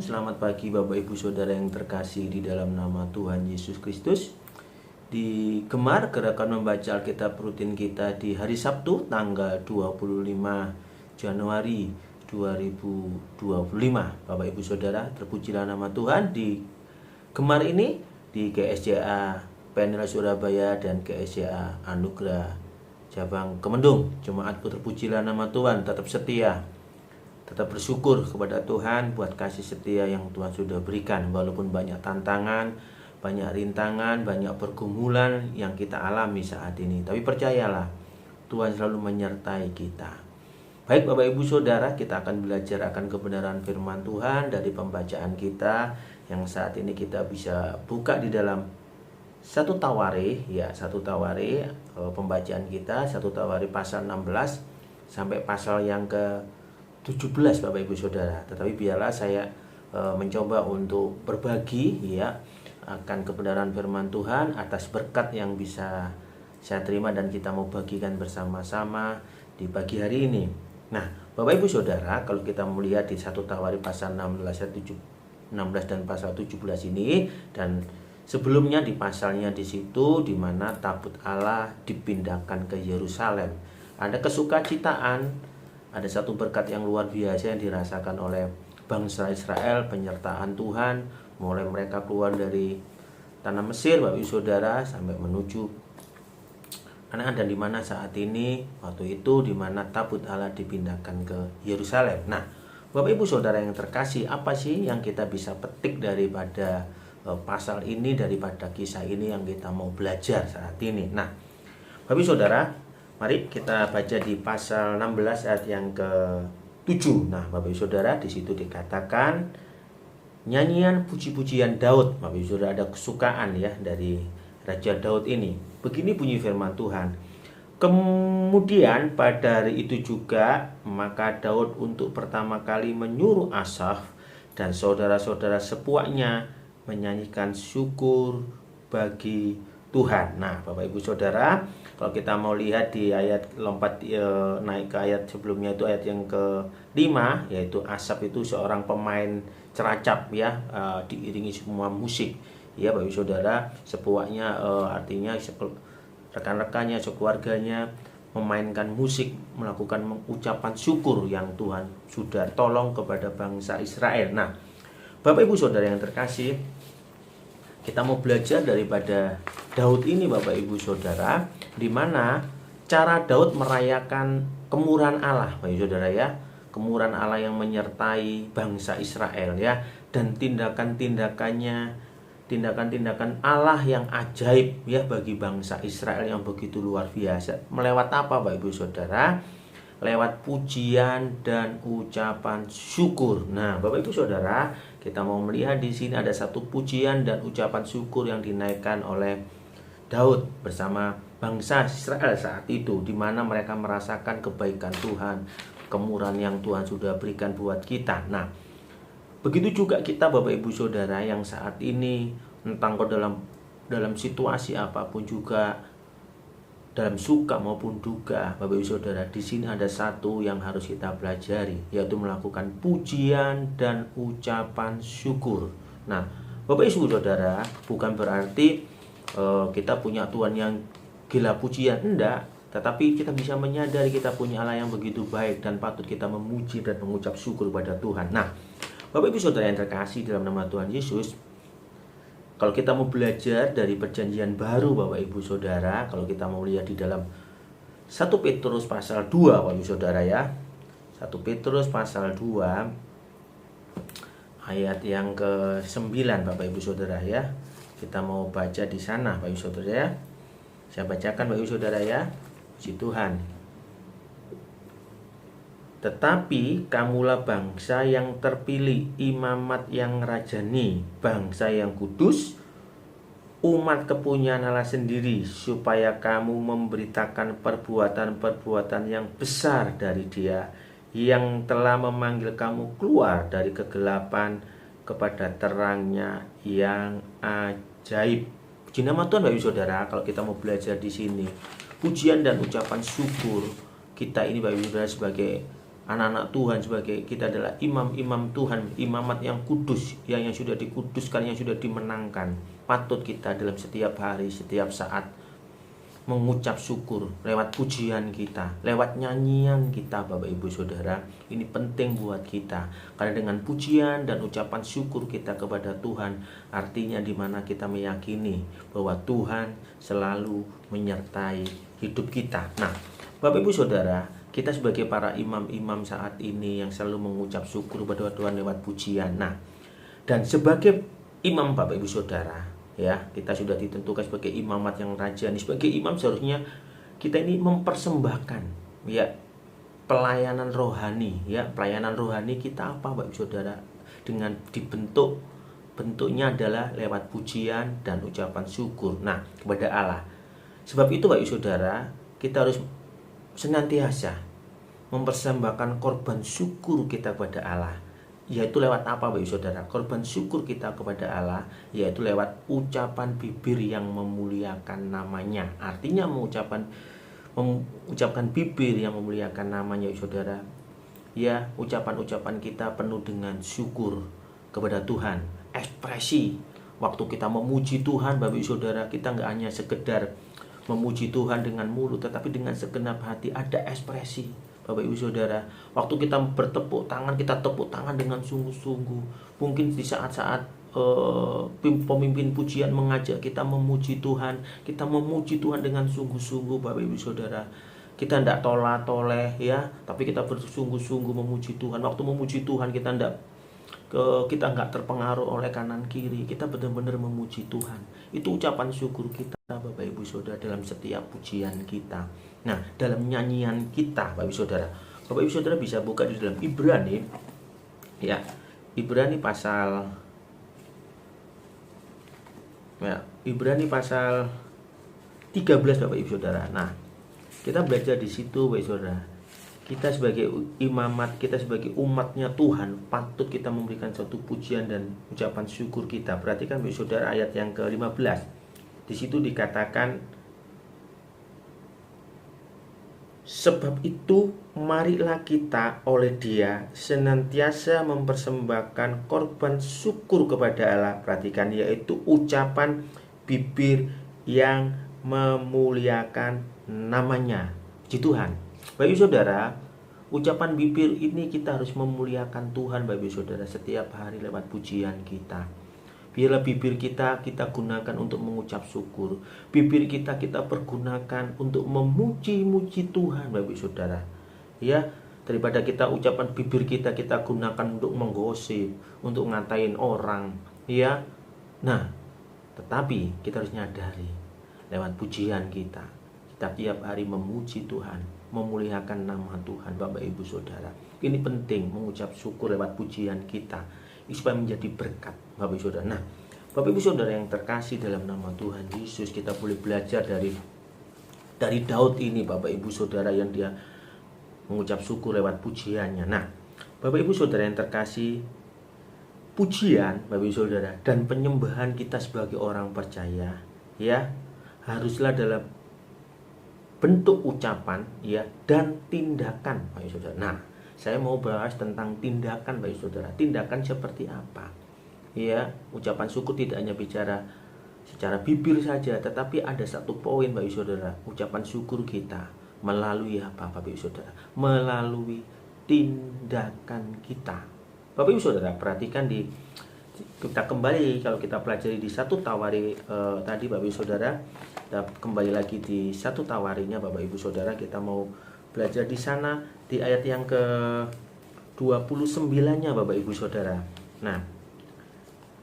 selamat pagi Bapak Ibu Saudara yang terkasih di dalam nama Tuhan Yesus Kristus. Di Gemar Gerakan Membaca Alkitab rutin kita di hari Sabtu tanggal 25 Januari 2025. Bapak Ibu Saudara, terpujilah nama Tuhan. Di Gemar ini di GSJA Penel Surabaya dan GSJA Anugerah Cabang Kemendung. Jemaatku, terpujilah nama Tuhan, tetap setia, tetap bersyukur kepada Tuhan buat kasih setia yang Tuhan sudah berikan. Walaupun banyak tantangan, banyak rintangan, banyak pergumulan yang kita alami saat ini, tapi percayalah, Tuhan selalu menyertai kita. Baik Bapak Ibu Saudara, kita akan belajar akan kebenaran firman Tuhan dari pembacaan kita yang saat ini kita bisa buka di dalam 1 Tawarikh, pembacaan kita 1 Tawarikh pasal 16 sampai pasal yang ke 17 Bapak Ibu Saudara. Tetapi biarlah saya mencoba untuk berbagi akan kebenaran firman Tuhan atas berkat yang bisa saya terima dan kita mau bagikan bersama-sama di pagi hari ini. Nah, Bapak Ibu Saudara, kalau kita melihat di 1 Tawarikh pasal 16 dan pasal 17 ini, dan sebelumnya di pasalnya di situ di mana tabut Allah dipindahkan ke Yerusalem, ada kesukacitaan, ada satu berkat yang luar biasa yang dirasakan oleh bangsa Israel, penyertaan Tuhan, mulai mereka keluar dari tanah Mesir, Bapak Ibu Saudara, sampai menuju Kanaan, dan di mana saat ini, waktu itu di mana tabut Allah dipindahkan ke Yerusalem. Nah, Bapak Ibu Saudara yang terkasih, apa sih yang kita bisa petik daripada pasal ini, daripada kisah ini yang kita mau belajar saat ini? Nah, Bapak Ibu Saudara, mari kita baca di pasal 16 ayat yang ke-7. Nah, Bapak Ibu Saudara, di situ dikatakan nyanyian puji-pujian Daud. Bapak Ibu Saudara, ada kesukaan dari Raja Daud ini. Begini bunyi firman Tuhan. Kemudian pada hari itu juga, maka Daud untuk pertama kali menyuruh Asaf dan saudara-saudara sepuaknya menyanyikan syukur bagi Tuhan. Nah, Bapak Ibu Saudara, kalau kita mau lihat di ayat naik ke ayat sebelumnya, itu ayat yang ke-5, yaitu Asaf itu seorang pemain ceracap diiringi semua musik. Ya, Bapak Ibu Saudara, sepuaknya artinya rekan-rekannya, sekeluarganya memainkan musik, melakukan ucapan syukur yang Tuhan sudah tolong kepada bangsa Israel. Nah, Bapak Ibu Saudara yang terkasih, kita mau belajar daripada Daud ini Bapak Ibu Saudara, di mana cara Daud merayakan kemurahan Allah, Bapak Ibu Saudara kemurahan Allah yang menyertai bangsa Israel dan tindakan Allah yang ajaib bagi bangsa Israel yang begitu luar biasa. Melewat apa Bapak Ibu Saudara? Lewat pujian dan ucapan syukur. Nah, Bapak Ibu Saudara, kita mau melihat di sini ada satu pujian dan ucapan syukur yang dinaikkan oleh Daud bersama bangsa Israel saat itu, di mana mereka merasakan kebaikan Tuhan, kemurahan yang Tuhan sudah berikan buat kita. Nah, begitu juga kita Bapak Ibu Saudara yang saat ini, entah kau dalam situasi apapun juga, dalam suka maupun duka, Bapak Ibu Saudara, di sini ada satu yang harus kita pelajari, yaitu melakukan pujian dan ucapan syukur. Nah, Bapak Ibu Saudara, bukan berarti kita punya Tuhan yang gila pujian, enggak, tetapi kita bisa menyadari kita punya Allah yang begitu baik dan patut kita memuji dan mengucap syukur kepada Tuhan. Nah, Bapak Ibu Saudara yang terkasih dalam nama Tuhan Yesus, kalau kita mau belajar dari perjanjian baru Bapak Ibu Saudara, kalau kita mau lihat di dalam 1 Petrus pasal 2 Bapak Ibu Saudara 1 Petrus pasal 2 ayat yang ke-9 Bapak Ibu Saudara kita mau baca di sana Bapak Ibu Saudara Saya bacakan Bapak Ibu Saudara Puji Tuhan. Tetapi kamulah bangsa yang terpilih, imamat yang rajani, bangsa yang kudus, umat kepunyaan Allah sendiri, supaya kamu memberitakan perbuatan-perbuatan yang besar dari Dia yang telah memanggil kamu keluar dari kegelapan kepada terangnya yang ajaib. Puji nama Tuhan Bapak Ibu Saudara. Kalau kita mau belajar di sini, pujian dan ucapan syukur kita ini Bapak Ibu Saudara sebagai anak-anak Tuhan, sebagai kita adalah imam-imam Tuhan, imamat yang kudus, yang sudah dikuduskan, yang sudah dimenangkan. Patut kita dalam setiap hari, setiap saat mengucap syukur lewat pujian kita, lewat nyanyian kita, Bapak Ibu Saudara. Ini penting buat kita, karena dengan pujian dan ucapan syukur kita kepada Tuhan, artinya dimana kita meyakini bahwa Tuhan selalu menyertai hidup kita. Nah, Bapak Ibu Saudara, kita sebagai para imam-imam saat ini yang selalu mengucap syukur kepada Tuhan lewat pujian. Nah, dan sebagai imam, Bapak Ibu Saudara, ya, kita sudah ditentukan sebagai imamat yang rajani. Sebagai imam seharusnya kita ini mempersembahkan, ya, pelayanan rohani, ya. Pelayanan rohani kita apa, Bapak Ibu Saudara? Dengan bentuknya adalah lewat pujian dan ucapan syukur, nah, kepada Allah. Sebab itu, Bapak Ibu Saudara, kita harus senantiasa mempersembahkan korban syukur kita kepada Allah. Yaitu lewat apa, Bapak Ibu Saudara? Korban syukur kita kepada Allah yaitu lewat ucapan bibir yang memuliakan namanya. Artinya mengucapkan bibir yang memuliakan namanya, Bapak Ibu Saudara. Ya, ucapan-ucapan kita penuh dengan syukur kepada Tuhan. Ekspresi waktu kita memuji Tuhan, Bapak Ibu Saudara, kita nggak hanya sekedar memuji Tuhan dengan mulut, tetapi dengan segenap hati. Ada ekspresi, Bapak Ibu Saudara. Waktu kita bertepuk tangan, kita tepuk tangan dengan sungguh-sungguh. Mungkin di saat-saat pemimpin pujian mengajak kita memuji Tuhan, kita memuji Tuhan dengan sungguh-sungguh, Bapak Ibu Saudara. Kita tidak toleh-toleh, ya, tapi kita bersungguh-sungguh memuji Tuhan. Waktu memuji Tuhan kita nggak terpengaruh oleh kanan kiri. Kita benar-benar memuji Tuhan. Itu ucapan syukur kita, Bapak Ibu Saudara, dalam setiap pujian kita. Nah, dalam nyanyian kita, Bapak Ibu Saudara, Bapak Ibu Saudara bisa buka di dalam Ibrani, ya, Ibrani pasal 13, Bapak Ibu Saudara. Nah, kita belajar di situ, Bapak Ibu Saudara. Kita sebagai imamat, kita sebagai umatnya Tuhan, patut kita memberikan suatu pujian dan ucapan syukur kita. Perhatikan, Bapak Ibu Saudara, ayat yang ke-15. Di situ dikatakan, sebab itu marilah kita oleh Dia senantiasa mempersembahkan korban syukur kepada Allah. Perhatikan, yaitu ucapan bibir yang memuliakan namanya. Puji Tuhan. Bapak Ibu Saudara, ucapan bibir ini kita harus memuliakan Tuhan, Bapak Ibu Saudara, setiap hari lewat pujian kita. Biarlah bibir kita gunakan untuk mengucap syukur. Bibir kita pergunakan untuk memuji-muji Tuhan, Bapak Ibu Saudara. Ya, daripada ucapan bibir kita gunakan untuk menggosip, untuk ngatain orang, ya. Nah, tetapi kita harus nyadari lewat pujian kita tiap hari memuji Tuhan, memuliakan nama Tuhan, Bapak Ibu Saudara. Ini penting, mengucap syukur lewat pujian kita, supaya menjadi berkat, Bapak Ibu Saudara. Nah, Bapak Ibu Saudara yang terkasih dalam nama Tuhan Yesus, kita boleh belajar dari Daud ini, Bapak Ibu Saudara, yang dia mengucap syukur lewat pujiannya. Nah, Bapak Ibu Saudara yang terkasih, pujian, Bapak Ibu Saudara, dan penyembahan kita sebagai orang percaya, ya, haruslah dalam bentuk ucapan, ya, dan tindakan, Bapak Ibu Saudara. Nah, saya mau bahas tentang tindakan, Bapak Ibu Saudara. Tindakan seperti apa? Ya, ucapan syukur tidak hanya bicara secara bibir saja, tetapi ada satu poin, Bapak Ibu Saudara. Ucapan syukur kita melalui apa, Bapak Ibu Saudara? Melalui tindakan kita. Bapak Ibu Saudara, perhatikan kita kembali, kalau kita pelajari di 1 Tawari tadi, Bapak Ibu Saudara, kita kembali lagi di 1 Tawarinya, Bapak Ibu Saudara. Kita mau belajar di sana di ayat yang ke-29-nya, Bapak Ibu Saudara. Nah,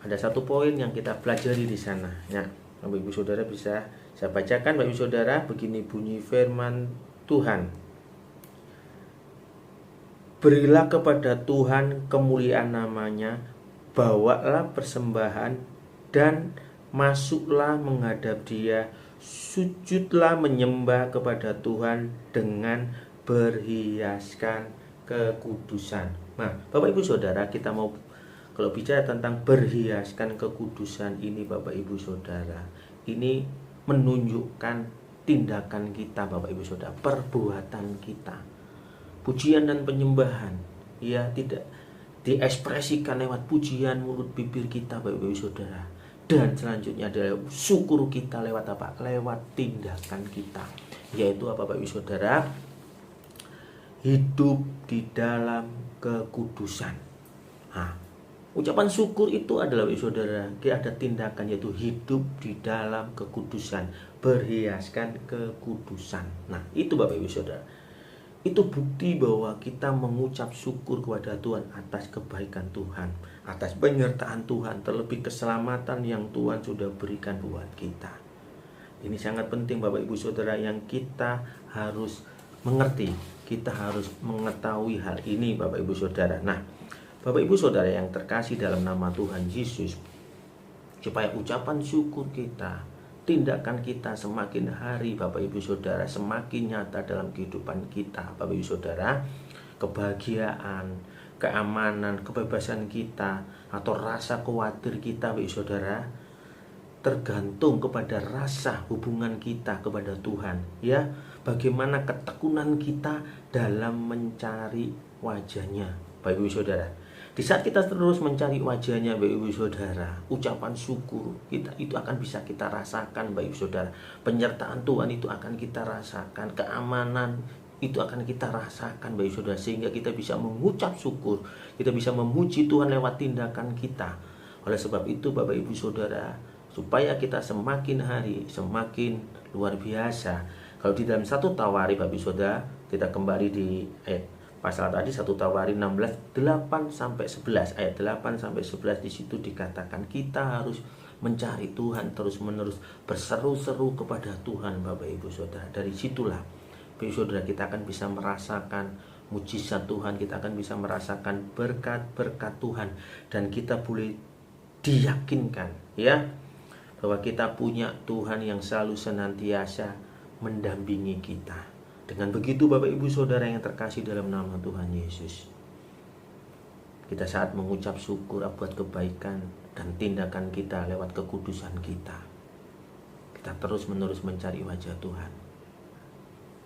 ada satu poin yang kita pelajari di sana. Ya, Bapak Ibu Saudara bisa saya bacakan, Bapak Ibu Saudara. Begini bunyi firman Tuhan. Berilah kepada Tuhan kemuliaan namanya, bawalah persembahan dan masuklah menghadap Dia, sujudlah menyembah kepada Tuhan dengan berhiaskan kekudusan. Nah, Bapak Ibu Saudara, kita mau kalau bicara tentang berhiaskan kekudusan ini, Bapak Ibu Saudara, ini menunjukkan tindakan kita, Bapak Ibu Saudara, perbuatan kita. pujian dan penyembahan, ya tidak diekspresikan lewat pujian mulut bibir kita, Bapak Ibu Saudara. Dan selanjutnya adalah syukur kita lewat apa? Lewat tindakan kita, yaitu apa Bapak Ibu Saudara? Hidup di dalam kekudusan. Nah, ucapan syukur itu adalah Bapak Ibu Saudara, ada tindakan, yaitu hidup di dalam kekudusan, berhiaskan kekudusan. Nah, itu Bapak Ibu Saudara. Itu bukti bahwa kita mengucap syukur kepada Tuhan atas kebaikan Tuhan, atas penyertaan Tuhan, terlebih keselamatan yang Tuhan sudah berikan buat kita. Ini sangat penting Bapak Ibu Saudara, yang kita harus mengerti, kita harus mengetahui hal ini Bapak Ibu Saudara. Nah, Bapak Ibu Saudara yang terkasih dalam nama Tuhan Yesus, supaya ucapan syukur kita, tindakan kita semakin hari Bapak Ibu Saudara semakin nyata dalam kehidupan kita Bapak Ibu Saudara, kebahagiaan, keamanan, kebebasan kita atau rasa khawatir kita Bapak Ibu Saudara tergantung kepada rasa hubungan kita kepada Tuhan, ya. Bagaimana ketekunan kita dalam mencari wajahnya Bapak Ibu Saudara. Di saat kita terus mencari wajahnya Bapak Ibu Saudara, ucapan syukur kita itu akan bisa kita rasakan Bapak Ibu Saudara. Penyertaan Tuhan itu akan kita rasakan, keamanan itu akan kita rasakan Bapak Ibu Saudara, sehingga kita bisa mengucap syukur, kita bisa memuji Tuhan lewat tindakan kita. Oleh sebab itu Bapak Ibu Saudara, supaya kita semakin hari semakin luar biasa. Kalau di dalam 1 Tawari Bapak Ibu Saudara, kita kembali di pasal tadi 1 Tawari 16 8-11, ayat 8-11, di situ dikatakan kita harus mencari Tuhan terus-menerus, berseru-seru kepada Tuhan Bapak Ibu Saudara. Dari situlah Bapak Ibu Saudara kita akan bisa merasakan mujizat Tuhan, kita akan bisa merasakan berkat-berkat Tuhan, dan kita boleh diyakinkan, ya, bahwa kita punya Tuhan yang selalu senantiasa mendampingi kita. Dengan begitu Bapak Ibu Saudara yang terkasih dalam nama Tuhan Yesus, kita saat mengucap syukur buat kebaikan dan tindakan kita lewat kekudusan kita, kita terus menerus mencari wajah Tuhan.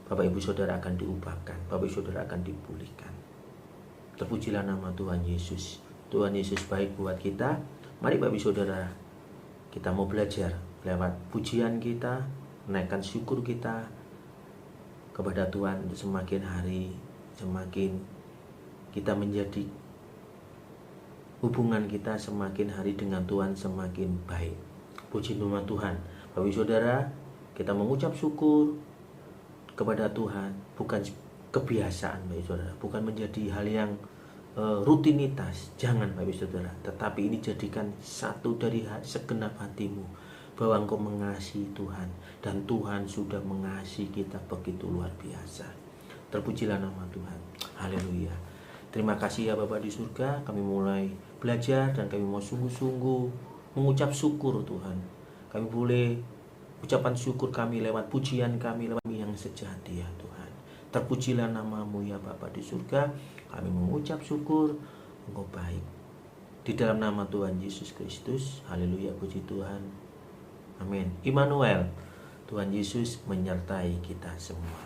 Bapak Ibu Saudara akan diubahkan, Bapak Ibu Saudara akan dipulihkan. Terpujilah nama Tuhan Yesus. Tuhan Yesus baik buat kita. Mari Bapak Ibu Saudara, kita mau belajar lewat pujian kita, menaikkan syukur kita kepada Tuhan, untuk semakin hari semakin kita menjadi, hubungan kita semakin hari dengan Tuhan semakin baik. Puji nama Tuhan. Bapak Ibu Saudara, kita mengucap syukur kepada Tuhan bukan kebiasaan Bapak Ibu Saudara, bukan menjadi hal yang rutinitas. Jangan Bapak Ibu Saudara, tetapi ini jadikan satu dari segenap hatimu, bahwa engkau mengasihi Tuhan, dan Tuhan sudah mengasihi kita begitu luar biasa. Terpujilah nama Tuhan. Haleluya. Terima kasih ya Bapa di surga, kami mulai belajar dan kami mau sungguh-sungguh mengucap syukur Tuhan. Kami boleh ucapan syukur kami lewat pujian kami, lewat yang sejati ya Tuhan. Terpujilah namamu ya Bapa di surga, kami mengucap syukur, engkau baik. Di dalam nama Tuhan Yesus Kristus, haleluya, puji Tuhan. Amin. Immanuel, Tuhan Yesus menyertai kita semua.